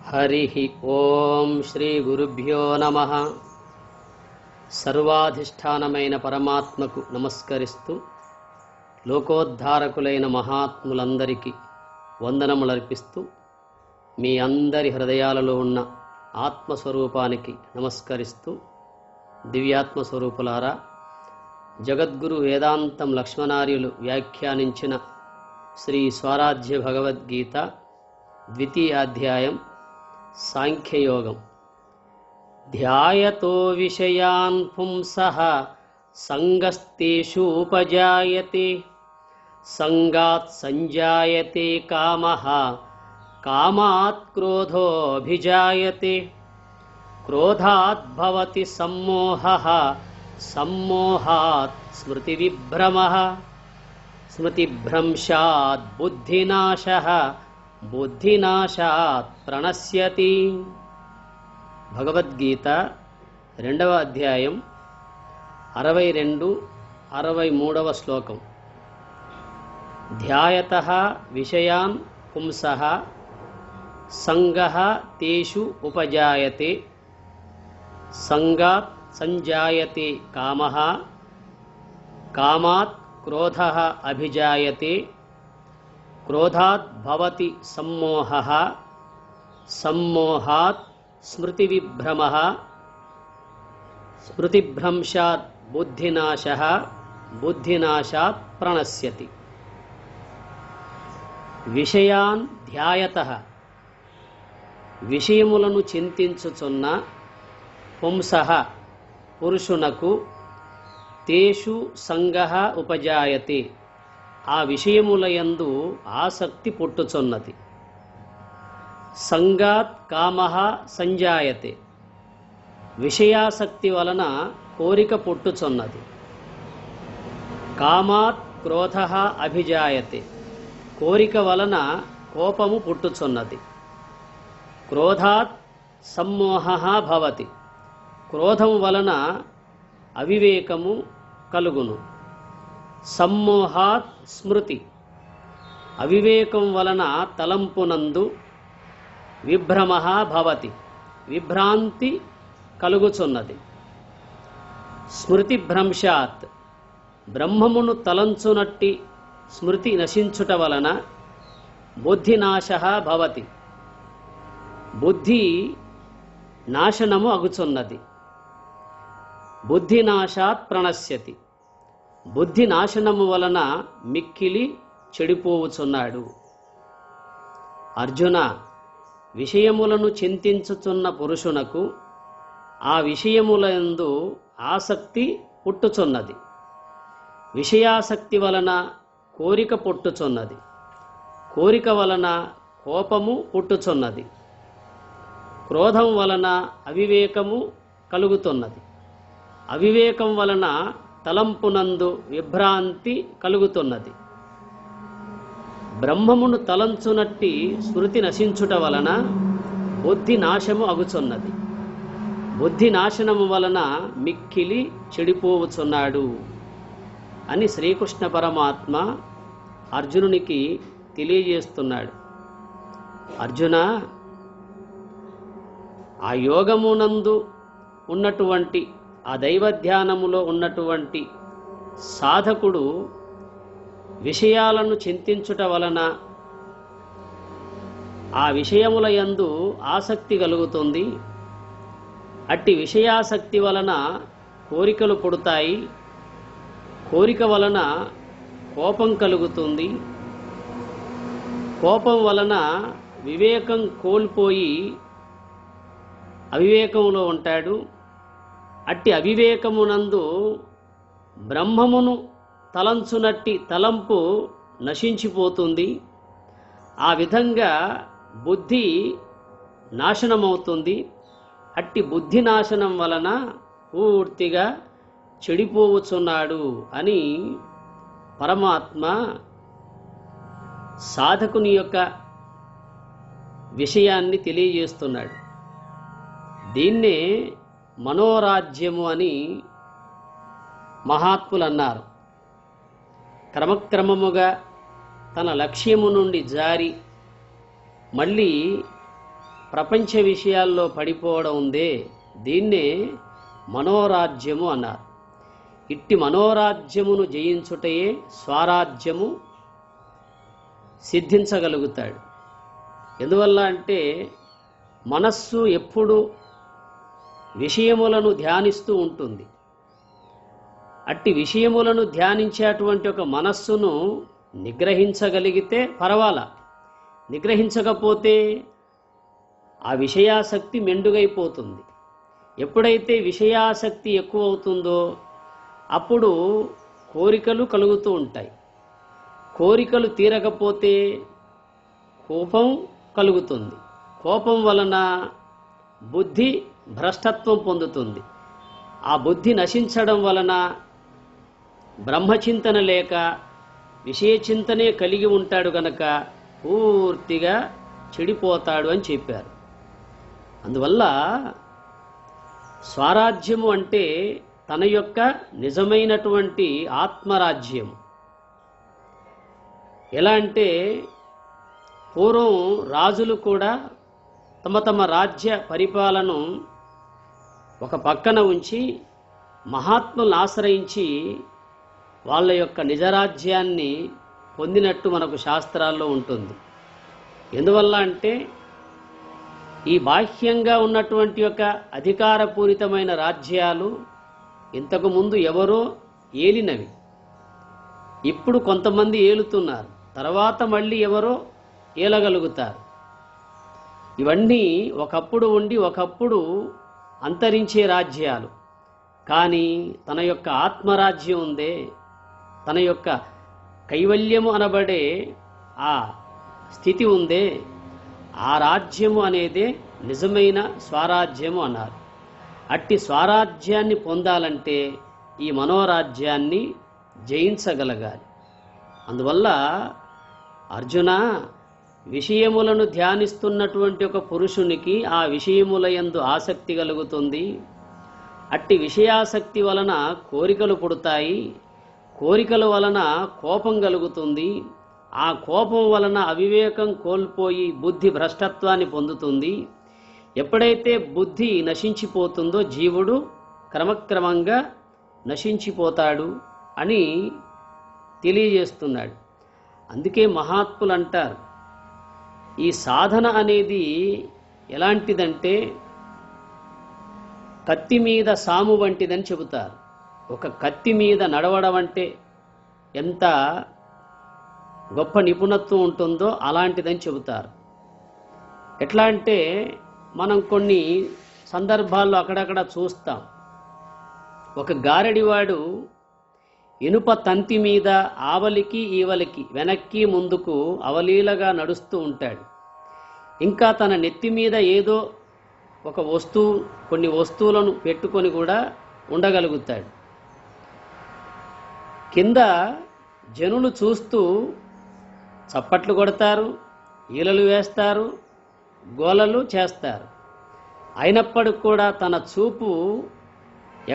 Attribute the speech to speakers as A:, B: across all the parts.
A: हरिः ओम श्री गुरुभ्यो नमः। सर्वाधिष्ठानమైన పరమాత్మకు నమస్కరిస్తూ లోకోద్ధారకులైన మహాత్ములందరికీ వందనములర్పిస్తూ మీ అందరి హృదయాలలో ఉన్న ఆత్మస్వరూపానికి నమస్కరిస్తూ దివ్యాత్మ స్వరూపులారా, జగద్గురు వేదాంతం లక్ష్మణార్యులు వ్యాఖ్యానించిన శ్రీ స్వరాజ్య భగవద్గీత ద్వితీయ అధ్యాయం సాంఖ్యయోగం. ధ్యాయతో విషయాన్ పుంసః సంగస్తేషు ఉపజాయతే, సంగాత్ సంజాయతే కామః, కామాత్ క్రోధోభిజాయతే, క్రోధాత్ భవతి సమ్మోహః, సమ్మోహాత్ స్మృతివిభ్రమః, స్మృతిభ్రంశాత్ బుద్ధినాశః, బుద్ధినాశాత్ ప్రణశ్యతి. భగవద్గీత 2వ అధ్యాయం 62-63వ శ్లోకం. ధ్యాయతః విషయాన్ పుంసః సంగః తేషు ఉపజాయతే, సంగాత్ సంజాయతే కామః, కామాత్ క్రోధః అభిజాయతే, క్రోధాత్ భవతి సమ్మోహః, సమ్మోహాత్ స్మృతివిభ్రమః, స్మృతిభ్రంశాత్ బుద్ధినాశః, బుద్ధినాశాత్ ప్రణశ్యతి. విషయాన్ ధ్యాయతః విషయములను చింతించుచున్న పుంసః పురుషునకు, తేషు సంగః ఉపజాయతే ఆ విషయములయందు ఆసక్తి పుట్టుచున్నది. సంగాత్ కామః సంజాయతే విషయాసక్తి వలన కోరిక పుట్టుచున్నది. కామాత్ క్రోధః అభిజాయతే కోరిక వలన కోపము పుట్టుచున్నది. క్రోధాత్ సమ్మోహః భవతి క్రోధం వలన అవివేకము కలుగును. సమ్మోహాత్ స్మృతి అవివేకం వలన తలంపునందు విభ్రమః భవతి విభ్రాంతి కలుగుచున్నది. స్మృతిభ్రంశాత్ బ్రహ్మమును తలంచునట్టి స్మృతి నశించుట వలన బుద్ధినాశః భవతి బుద్ధి నాశనము అగుచున్నది. బుద్ధినాశాత్ ప్రణశ్యతి బుద్ధి నాశనము వలన మిక్కిలి చెడిపోవుచున్నాడు. అర్జున, విషయములను చింతించుచున్న పురుషునకు ఆ విషయములందు ఆసక్తి పుట్టుచున్నది. విషయాసక్తి వలన కోరిక పుట్టుచున్నది. కోరిక వలన కోపము పుట్టుచున్నది. క్రోధం వలన అవివేకము కలుగుతున్నది. అవివేకం వలన తలంపునందు విభ్రాంతి కలుగుతున్నది. బ్రహ్మమును తలంచునట్టి స్మృతి నశించుట వలన బుద్ధి నాశము అగుచున్నది. బుద్ధి నాశనము వలన మిక్కిలి చెడిపోవుచున్నాడు అని శ్రీకృష్ణ పరమాత్మ అర్జునునికి తెలియజేస్తున్నాడు. అర్జున, ఆ యోగమునందు ఉన్నటువంటి, ఆ దైవధ్యానములో ఉన్నటువంటి సాధకుడు విషయాలను చింతించుట వలన ఆ విషయముల యందు ఆసక్తి కలుగుతుంది. అట్టి విషయాసక్తి వలన కోరికలు పుడతాయి. కోరిక వలన కోపం కలుగుతుంది. కోపం వలన వివేకం కోల్పోయి అవివేకంలో ఉంటాడు. అట్టి అవివేకమునందు బ్రహ్మమును తలంచునట్టి తలంపు నశించిపోతుంది. ఆ విధంగా బుద్ధి నాశనమవుతుంది. అట్టి బుద్ధి నాశనం వలన పూర్తిగా చెడిపోవచ్చున్నాడు అని పరమాత్మ సాధకుని యొక్క విషయాన్ని తెలియజేస్తున్నాడు. దీన్నే మనోరాజ్యము అని మహాత్ములు అన్నారు. క్రమక్రమముగా తన లక్ష్యము నుండి జారి మళ్ళీ ప్రపంచ విషయాల్లో పడిపోవడం ఉందే, దీన్నే మనోరాజ్యము అన్నారు. ఇట్టి మనోరాజ్యమును జయించుటయే స్వరాజ్యము సిద్ధించగలుగుతాడు. ఎందువల్ల అంటే మనస్సు ఎప్పుడు విషయములను ధ్యానిస్తూ ఉంటుంది. అట్టి విషయములను ధ్యానించేటువంటి ఒక మనస్సును నిగ్రహించగలిగితే పర్వాలా, నిగ్రహించకపోతే ఆ విషయాసక్తి మెండుగైపోతుంది. ఎప్పుడైతే విషయాసక్తి ఎక్కువ అవుతుందో అప్పుడు కోరికలు కలుగుతూ ఉంటాయి. కోరికలు తీరకపోతే కోపం కలుగుతుంది. కోపం వలన బుద్ధి భ్రష్టత్వం పొందుతుంది. ఆ బుద్ధి నశించడం వలన బ్రహ్మచింతన లేక విషయచింతనే కలిగి ఉంటాడు గనక పూర్తిగా చెడిపోతాడు అని చెప్పారు. అందువల్ల స్వరాజ్యము అంటే తన యొక్క నిజమైనటువంటి ఆత్మరాజ్యం. ఎలా అంటే పూర్వం రాజులు కూడా తమ తమ రాజ్య పరిపాలన ఒక పక్కన ఉంచి మహాత్ములను ఆశ్రయించి వాళ్ళ యొక్క నిజరాజ్యాన్ని పొందినట్టు మనకు శాస్త్రాల్లో ఉంటుంది. ఎందువల్ల అంటే ఈ బాహ్యంగా ఉన్నటువంటి యొక్క అధికారపూరితమైన రాజ్యాలు ఇంతకుముందు ఎవరో ఏలినవి. ఇప్పుడు కొంతమంది ఏలుతున్నారు, తర్వాత మళ్ళీ ఎవరో ఏలగలుగుతారు. ఇవన్నీ ఒకప్పుడు ఉండి ఒకప్పుడు అంతరించే రాజ్యాలు. కానీ తన యొక్క ఆత్మరాజ్యం ఉందే, తన యొక్క కైవల్యము అనబడే ఆ స్థితి ఉందే, ఆ రాజ్యము అనేదే నిజమైన స్వరాజ్యము అన్నారు. అట్టి స్వరాజ్యాన్ని పొందాలంటే ఈ మనోరాజ్యాన్ని జయించగలగాలి. అందువల్ల అర్జున, విషయములను ధ్యానిస్తున్నటువంటి ఒక పురుషునికి ఆ విషయముల యందు ఆసక్తి కలుగుతుంది. అట్టి విషయాసక్తి వలన కోరికలు పుడతాయి. కోరికల వలన కోపం కలుగుతుంది. ఆ కోపం వలన అవివేకం కోల్పోయి బుద్ధి భ్రష్టత్వాన్ని పొందుతుంది. ఎప్పుడైతే బుద్ధి నశించిపోతుందో జీవుడు క్రమక్రమంగా నశించిపోతాడు అని తెలియజేస్తున్నాడు. అందుకే మహాత్ములు అంటారు, ఈ సాధన అనేది ఎలాంటిదంటే కత్తి మీద సాము వంటిదని చెబుతారు. ఒక కత్తి మీద నడవడం అంటే ఎంత గొప్ప నిపుణత్వం ఉంటుందో అలాంటిదని చెబుతారు. ఎట్లా అంటే మనం కొన్ని సందర్భాల్లో అక్కడక్కడ చూస్తాం. ఒక గారడివాడు ఇనుప తంతి మీద ఆవలికి ఈవలికి వెనక్కి ముందుకు అవలీలగా నడుస్తూ ఉంటాడు. ఇంకా తన నెత్తి మీద ఏదో ఒక వస్తువు, కొన్ని వస్తువులను పెట్టుకొని కూడా ఉండగలుగుతాడు. కింద జనులు చూస్తూ చప్పట్లు కొడతారు, ఈలలు వేస్తారు, గోలలు చేస్తారు. అయినప్పటికి కూడా తన చూపు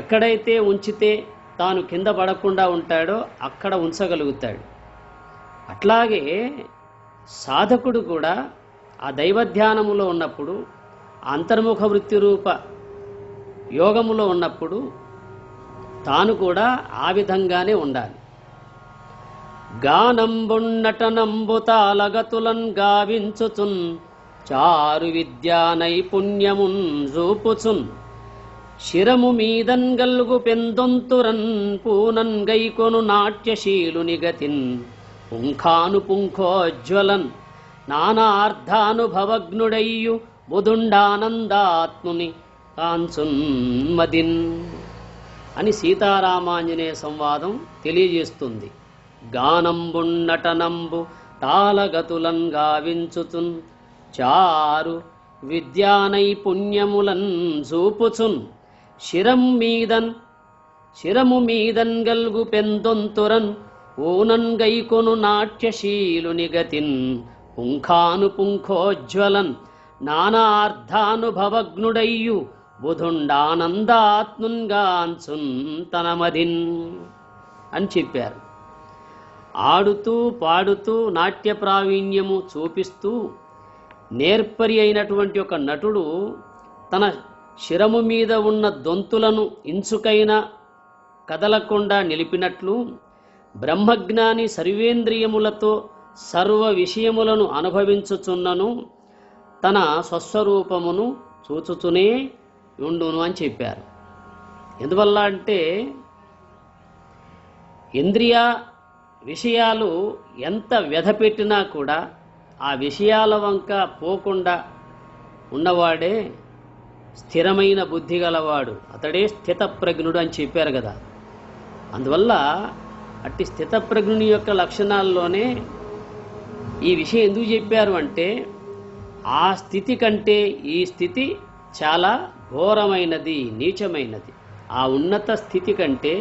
A: ఎక్కడైతే ఉంచితే తాను కింద పడకుండా ఉంటాడో అక్కడ ఉంచగలుగుతాడు. అట్లాగే సాధకుడు కూడా ఆ దైవధ్యానములో ఉన్నప్పుడు, అంతర్ముఖ వృత్తి రూప యోగములో ఉన్నప్పుడు తాను కూడా ఆ విధంగానే ఉండాలి. గానంబున్నటనంబు తాళగతులన్ గావించుచున్ చారు విద్యా నైపుణ్యమున్ చూపుచున్ శిరము మీదన్ గల్గు పెందొంతురన్ పూనన్ గైకొను నాట్యశీలుని గతిన్ పుంఖాను పుంఖోజ్వలన్ నానార్థానుభవగ్నుడయ్యు బుధుండానందాత్ముని కాంచున్ మదిన్ అని సీతారామాంజనేయ సంవాదం తెలియజేస్తుంది. గానంబున్నటనంబు తాళగతులన్ గావించుచున్ చారు విద్యా నైపుణ్యములన్ చూపుచున్ శిరము మీదన్ గల్గు పెందొంతురన్ ఊనన్ గైకొను నాట్యశీలుని గతిన్ పుంఖాను పుంఖోజ్వలన్ నానార్థానుభవగ్నుడయ్యు బుధుండానందాత్మున్గాంచున్ తనమదిన్ అని చెప్పారు. ఆడుతూ పాడుతూ నాట్య ప్రావీణ్యము చూపిస్తూ నేర్పరి అయినటువంటి ఒక నటుడు తన శిరము మీద ఉన్న దొంతులను ఇంచుకైనా కదలకుండా నిలిపినట్లు బ్రహ్మజ్ఞాని సర్వేంద్రియములతో సర్వ విషయములను అనుభవించుచున్నను తన స్వస్వరూపమును చూచుచునే ఉండును అని చెప్పారు. ఎందువల్ల అంటే ఇంద్రియ విషయాలు ఎంత వ్యధపెట్టినా కూడా ఆ విషయాల వంక పోకుండా ఉన్నవాడే స్థిరమైన బుద్ధి గలవాడు, అతడే స్థితప్రజ్ఞుడు అని చెప్పారు కదా. అందువల్ల అట్టి స్థితప్రజ్ఞుని యొక్క లక్షణాల్లోనే ఈ విషయం ఎందుకు చెప్పారు అంటే ఆ స్థితి కంటే ఈ స్థితి చాలా ఘోరమైనది, నీచమైనది. ఆ ఉన్నత స్థితి కంటే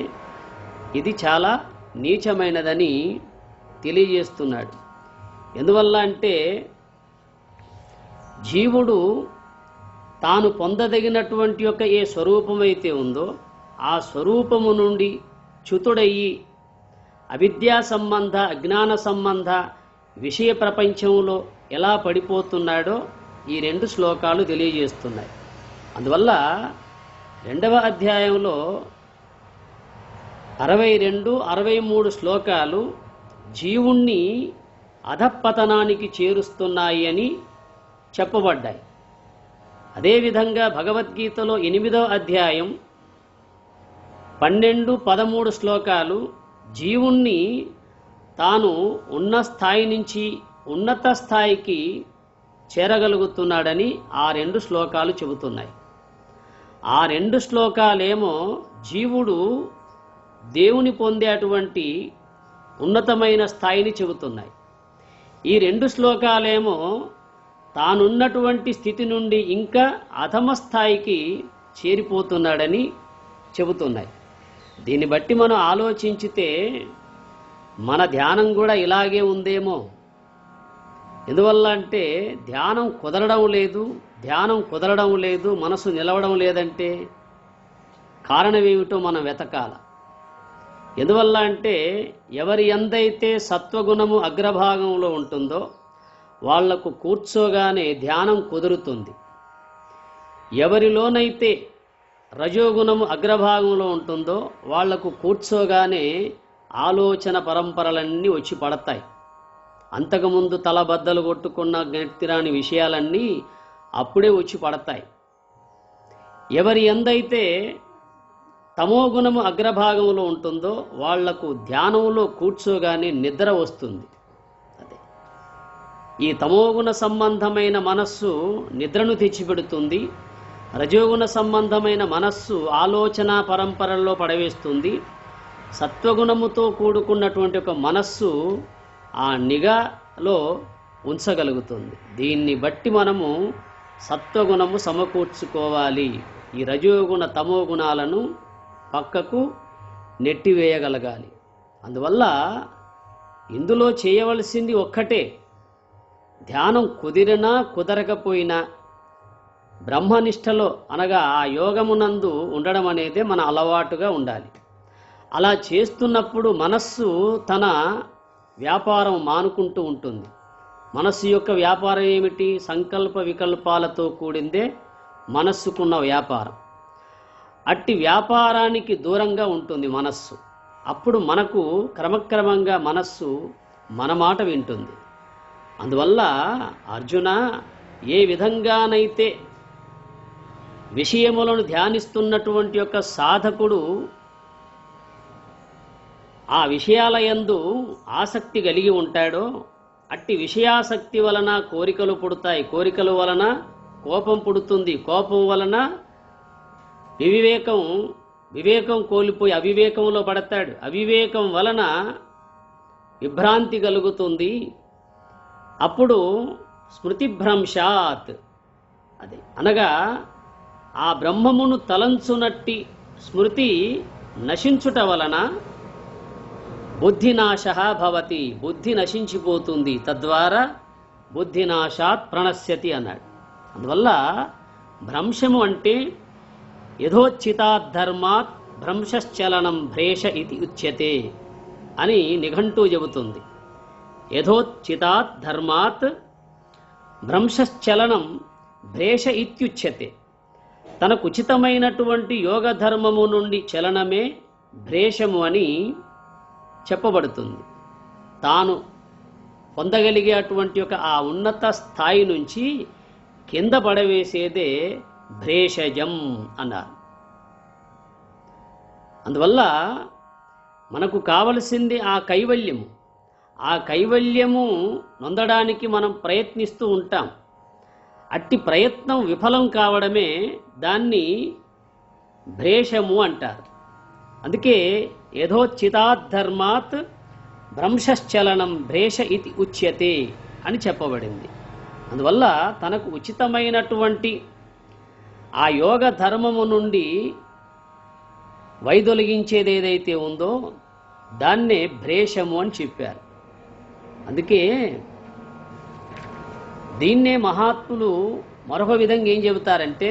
A: ఇది చాలా నీచమైనదని తెలియజేస్తున్నాడు. ఎందువల్ల అంటే జీవుడు తాను పొందదగినటువంటి యొక్క ఏ స్వరూపమైతే ఉందో ఆ స్వరూపము నుండి చ్యుతుడయ్యి అవిద్యా సంబంధ అజ్ఞాన సంబంధ విషయ ప్రపంచంలో ఎలా పడిపోతున్నాడో ఈ 2 శ్లోకాలు తెలియజేస్తున్నాయి. అందువల్ల 2వ అధ్యాయంలో 62, 63 శ్లోకాలు జీవుణ్ణి అధపతనానికి చేరుస్తున్నాయి అని చెప్పబడ్డాయి. అదేవిధంగా భగవద్గీతలో 8వ అధ్యాయం 12, 13 శ్లోకాలు జీవుణ్ణి తాను ఉన్న స్థాయి నుంచి ఉన్నత స్థాయికి చేరగలుగుతున్నాడని ఆ 2 శ్లోకాలు చెబుతున్నాయి. ఆ 2 శ్లోకాలేమో జీవుడు దేవుని పొందేటువంటి ఉన్నతమైన స్థాయిని చెబుతున్నాయి. ఈ 2 శ్లోకాలేమో తానున్నటువంటి స్థితి నుండి ఇంకా అధమ స్థాయికి చేరిపోతున్నాడని చెబుతున్నాయి. దీన్ని బట్టి మనం ఆలోచించితే మన ధ్యానం కూడా ఇలాగే ఉందేమో. ఎందువల్ల అంటే ధ్యానం కుదరడం లేదు, మనసు నిలవడం లేదంటే కారణం ఏమిటో మనం వెతకాల. ఎందువల్ల అంటే ఎవరి యందైతే సత్వగుణము అగ్రభాగంలో ఉంటుందో వాళ్లకు కూర్చోగానే ధ్యానం కుదురుతుంది. ఎవరిలోనైతే రజోగుణము అగ్రభాగంలో ఉంటుందో వాళ్లకు కూర్చోగానే ఆలోచన పరంపరలన్నీ వచ్చి పడతాయి. అంతకుముందు తల బద్దలు కొట్టుకున్న గట్టిరాని విషయాలన్నీ అప్పుడే వచ్చి పడతాయి. ఎవరి యందైతే తమోగుణము అగ్రభాగంలో ఉంటుందో వాళ్లకు ధ్యానంలో కూర్చోగానే నిద్ర వస్తుంది. అదే ఈ తమోగుణ సంబంధమైన మనస్సు నిద్రను తెచ్చిపెడుతుంది, రజోగుణ సంబంధమైన మనస్సు ఆలోచన పరంపరల్లో పడవేస్తుంది, సత్వగుణముతో కూడుకున్నటువంటి ఒక మనస్సు ఆ నిఘాలో ఉంచగలుగుతుంది. దీన్ని బట్టి మనము సత్వగుణము సమకూర్చుకోవాలి, ఈ రజోగుణ తమోగుణాలను పక్కకు నెట్టివేయగలగాలి. అందువల్ల ఇందులో చేయవలసింది ఒక్కటే, ధ్యానం కుదిరినా కుదరకపోయినా బ్రహ్మనిష్టలో అనగా ఆ యోగమునందు ఉండడం అనేదే మన అలవాటుగా ఉండాలి. అలా చేస్తున్నప్పుడు మనస్సు తన వ్యాపారం మానుకుంటూ ఉంటుంది. మనస్సు యొక్క వ్యాపారం ఏమిటి? సంకల్ప వికల్పాలతో కూడిందే మనస్సుకున్న వ్యాపారం. అట్టి వ్యాపారానికి దూరంగా ఉంటుంది మనస్సు. అప్పుడు మనకు క్రమక్రమంగా మనస్సు మన మాట వింటుంది. అందువల్ల అర్జున, ఏ విధంగానైతే విషయములను ధ్యానిస్తున్నటువంటి యొక్క సాధకుడు ఆ విషయాల యందు ఆసక్తి కలిగి ఉంటాడో అట్టి విషయాసక్తి వలన కోరికలు పుడతాయి, కోరికల వలన కోపం పుడుతుంది, కోపం వలన వివేకం కోల్పోయి అవివేకంలో పడతాడు, అవివేకం వలన విభ్రాంతి కలుగుతుంది. అప్పుడు స్మృతిభ్రంశాత్, అదే అనగా ఆ బ్రహ్మమును తలంచునట్టి స్మృతి నశించుట వలన బుద్ధినాశ భవతి, బుద్ధి నశించిపోతుంది, తద్వారా బుద్ధినాశాత్ ప్రణశ్యతి అన్నాడు. అందువల్ల భ్రంశము అంటే యథోచితాత్ ధర్మాత్ భ్రంశశ్చలనం భ్రేష ఇది ఉచ్యతే అని నిఘంటు చెబుతుంది. యథోచితాత్ ధర్మాత్ భ్రంశశ్చలనం భ్రేష ఇత్యుచ్యతే. తనకు ఉచితమైనటువంటి యోగ ధర్మము నుండి చలనమే భ్రేషము అని చెప్పబడుతుంది. తాను పొందగలిగే అటువంటి ఒక ఆ ఉన్నత స్థాయి నుంచి కింద పడవేసేదే భ్రేషజం అన్నారు. అందువల్ల మనకు కావలసింది ఆ కైవల్యము. ఆ కైవల్యము నొందడానికి మనం ప్రయత్నిస్తూ ఉంటాం. అట్టి ప్రయత్నం విఫలం కావడమే దాన్ని భ్రేషము అంటారు. అందుకే యథోచితాద్ధర్మాత్ భ్రంశశ్చలనం భ్రేష ఇతి ఉచ్యతే అని చెప్పబడింది. అందువల్ల తనకు ఉచితమైనటువంటి ఆ యోగ ధర్మము నుండి వైదొలిగించేది ఏదైతే ఉందో దాన్నే భ్రేషము అని చెప్పారు. అందుకే దీన్నే మహాత్ములు మరొక విధంగా ఏం చెబుతారంటే,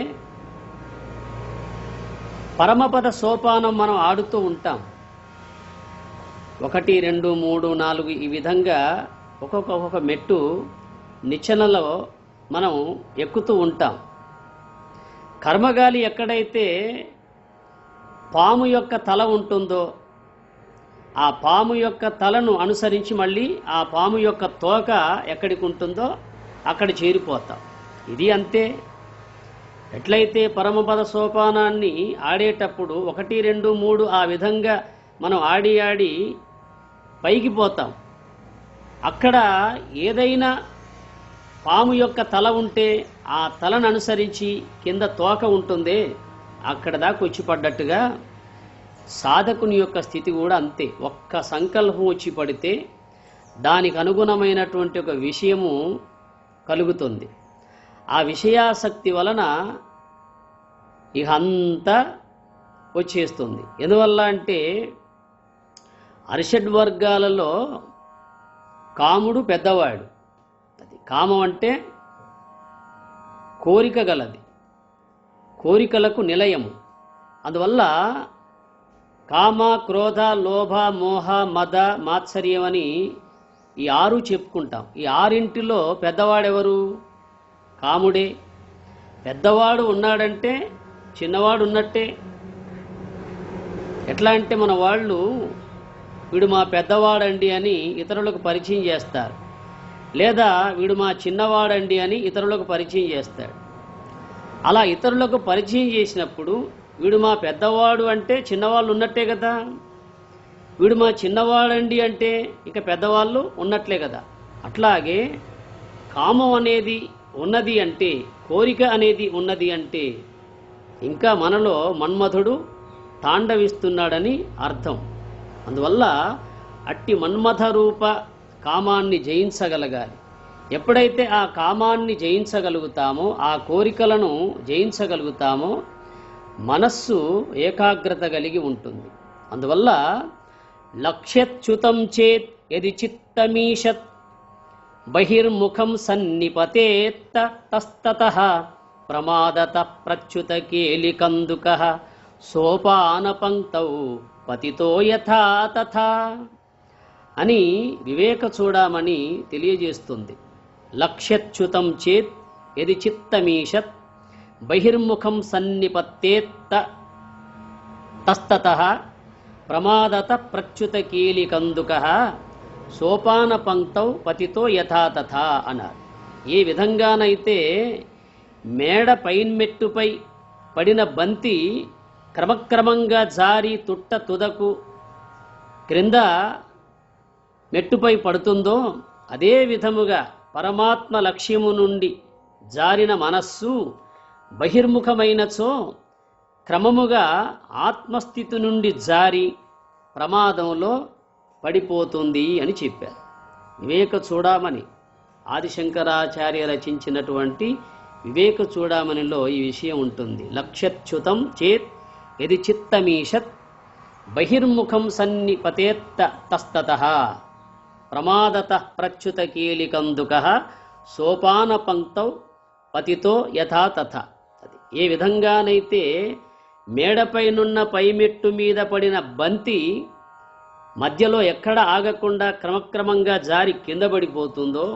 A: పరమపద సోపానం మనం ఆడుతూ ఉంటాం. 1, 2, 3, 4 ఈ విధంగా ఒక్కొక్క మెట్టు నిచ్చెనలో మనం ఎక్కుతూ ఉంటాం. కర్మగాలి ఎక్కడైతే పాము యొక్క తల ఉంటుందో ఆ పాము యొక్క తలను అనుసరించి మళ్ళీ ఆ పాము యొక్క తోక ఎక్కడికి ఉంటుందో అక్కడ చేరిపోతాం. ఇది అంతే. ఎట్లయితే పరమపద సోపానాన్ని ఆడేటప్పుడు 1, 2, 3 ఆ విధంగా మనం ఆడి పైకి పోతాం. అక్కడ ఏదైనా పాము యొక్క తల ఉంటే ఆ తలను అనుసరించి కింద తోక ఉంటుందే అక్కడ దాకా వచ్చి పడ్డట్టుగా సాధకుని యొక్క స్థితి కూడా అంతే. ఒక్క సంకల్పం వచ్చి పడితే దానికి అనుగుణమైనటువంటి ఒక విషయము కలుగుతుంది. ఆ విషయాసక్తి వలన ఇక అంతా వచ్చేస్తుంది. ఎందువల్ల అంటే అరిషడ్ వర్గాలలో కాముడు పెద్దవాడు. అది కామం అంటే కోరిక గలది, కోరికలకు నిలయము. అందువల్ల కామ, క్రోధ, లోభ, మోహ, మద, మాత్సర్యం అని ఈ 6 చెప్పుకుంటాం. ఈ 6 పెద్దవాడెవరు? కాముడే. పెద్దవాడు ఉన్నాడంటే చిన్నవాడు ఉన్నట్టే. ఎట్లా అంటే మన వాళ్ళు వీడు మా పెద్దవాడండి అని ఇతరులకు పరిచయం చేస్తారు, లేదా వీడు మా చిన్నవాడండి అని ఇతరులకు పరిచయం చేస్తాడు. అలా ఇతరులకు పరిచయం చేసినప్పుడు వీడు మా పెద్దవాడు అంటే చిన్నవాళ్ళు ఉన్నట్టే కదా, వీడు మా చిన్నవాడండి అంటే ఇక పెద్దవాళ్ళు ఉన్నట్లే కదా. అట్లాగే కామం అనేది ఉన్నది అంటే, కోరిక అనేది ఉన్నది అంటే ఇంకా మనలో మన్మథుడు తాండవిస్తున్నాడని అర్థం. అందువల్ల అట్టి మన్మథ రూప కామాన్ని జయించగలగాలి. ఎప్పుడైతే ఆ కామాన్ని జయించగలుగుతామో, ఆ కోరికలను జయించగలుగుతామో మనస్సు ఏకాగ్రత కలిగి ఉంటుంది. అందువల్ల లక్ష్యచ్యుతం చేత్ యది చిత్తమీషత్ బహిర్ముఖం సన్నిపతేత్త తస్తతః ప్రమాదత ప్రచ్యుత కేలికందుకః సోపాన పంక్తౌ పతితో యథా తథా అని వివేక చూడమని తెలియజేస్తుంది. లక్ష్యచ్యుతం చేత్ యది చిత్తమీషత్ బహిర్ముఖం సన్నిపత్తేత్త తస్తతః ప్రమాదత ప్రచ్యుత కీలికందుకః సోపాన పంక్తౌ పతితో యథా తథా అన్నారు. ఏ విధంగానైతే మేడ పైన్మెట్టుపై పడిన బంతి క్రమక్రమంగా జారి తుట్ట తుదకు క్రింద మెట్టుపై పడుతుందో అదే విధముగా పరమాత్మ లక్ష్యము నుండి జారిన మనస్సు బహిర్ముఖమైనచో క్రమముగా ఆత్మస్థితి నుండి జారి ప్రమాదంలో పడిపోతుంది అని చెప్పారు. వివేక చూడామణి ఆదిశంకరాచార్య రచించినటువంటి వివేక చూడామణిలో ఈ విషయం ఉంటుంది. లక్ష్యచ్యుతం చేత్ యది చిత్తమీషత్ బహిర్ముఖం సన్నిపతేత్త తస్తతః ప్రమాదతః ప్రచ్యుత కీలికందుకః సోపాన పంక్తౌ పతితో యథా తథా. అది ఏ విధంగానైతే మేడపైనున్న పైమెట్టు మీద పడిన బంతి మధ్యలో ఎక్కడ ఆగకుండా క్రమక్రమంగా జారి కింద పడిపోతుందో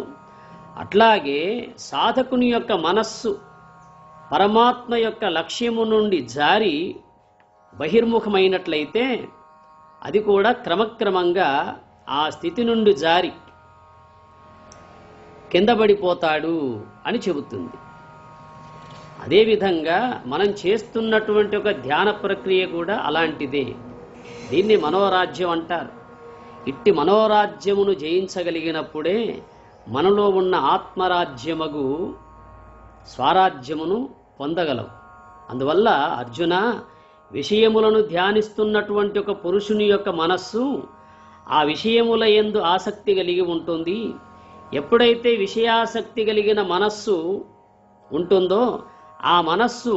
A: అట్లాగే సాధకుని యొక్క మనస్సు పరమాత్మ యొక్క లక్ష్యము నుండి జారి బహిర్ముఖమైనట్లయితే అది కూడా క్రమక్రమంగా ఆ స్థితి నుండి జారి కింద పడిపోతాడు అని చెబుతుంది. అదేవిధంగా మనం చేస్తున్నటువంటి ఒక ధ్యాన ప్రక్రియ కూడా అలాంటిదే. దీన్ని మనోరాజ్యం అంటారు. ఇట్టి మనోరాజ్యమును జయించగలిగినప్పుడే మనలో ఉన్న ఆత్మరాజ్యమగు స్వరాజ్యమును పొందగలం. అందువల్ల అర్జున, విషయములను ధ్యానిస్తున్నటువంటి ఒక పురుషుని యొక్క మనస్సు ఆ విషయముల యందు ఆసక్తి కలిగి ఉంటుంది. ఎప్పుడైతే విషయాసక్తి కలిగిన మనస్సు ఉంటుందో ఆ మనస్సు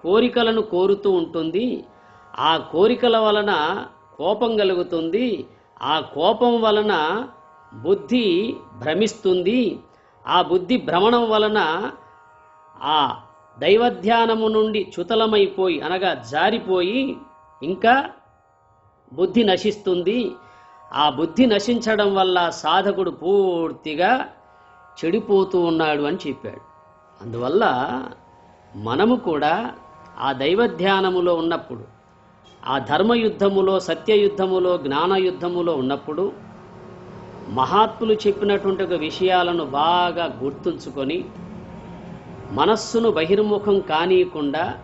A: కోరికలను కోరుతూ ఉంటుంది. ఆ కోరికల వలన కోపం కలుగుతుంది. ఆ కోపం వలన బుద్ధి భ్రమిస్తుంది. ఆ బుద్ధి భ్రమణం వలన ఆ దైవధ్యానము నుండి చుతలమైపోయి అనగా జారిపోయి ఇంకా బుద్ధి నశిస్తుంది. ఆ బుద్ధి నశించడం వల్ల సాధకుడు పూర్తిగా చెడిపోతూ ఉన్నాడు అని చెప్పాడు. అందువల్ల మనము కూడా ఆ దైవధ్యానములో ఉన్నప్పుడు, ఆ ధర్మయుద్ధములో, సత్యయుద్ధములో, జ్ఞానయుద్ధములో ఉన్నప్పుడు మహాత్ములు చెప్పినటువంటి ఒక విషయాలను బాగా గుర్తుంచుకొని మనస్సును బహిర్ముఖం కానీయకుండా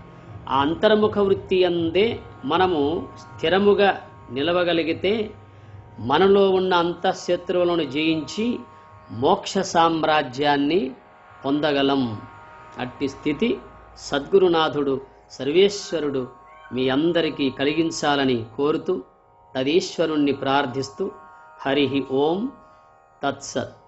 A: ఆ అంతర్ముఖ వృత్తి అందే మనము స్థిరముగా నిలవగలిగితే మనలో ఉన్న అంతఃశత్రువులను జయించి మోక్ష సామ్రాజ్యాన్ని పొందగలం. అట్టి స్థితి సద్గురునాథుడు సర్వేశ్వరుడు మీ అందరికీ కలిగించాలని కోరుతూ తదీశ్వరుణ్ణి ప్రార్థిస్తూ హరి ఓం తత్సత్.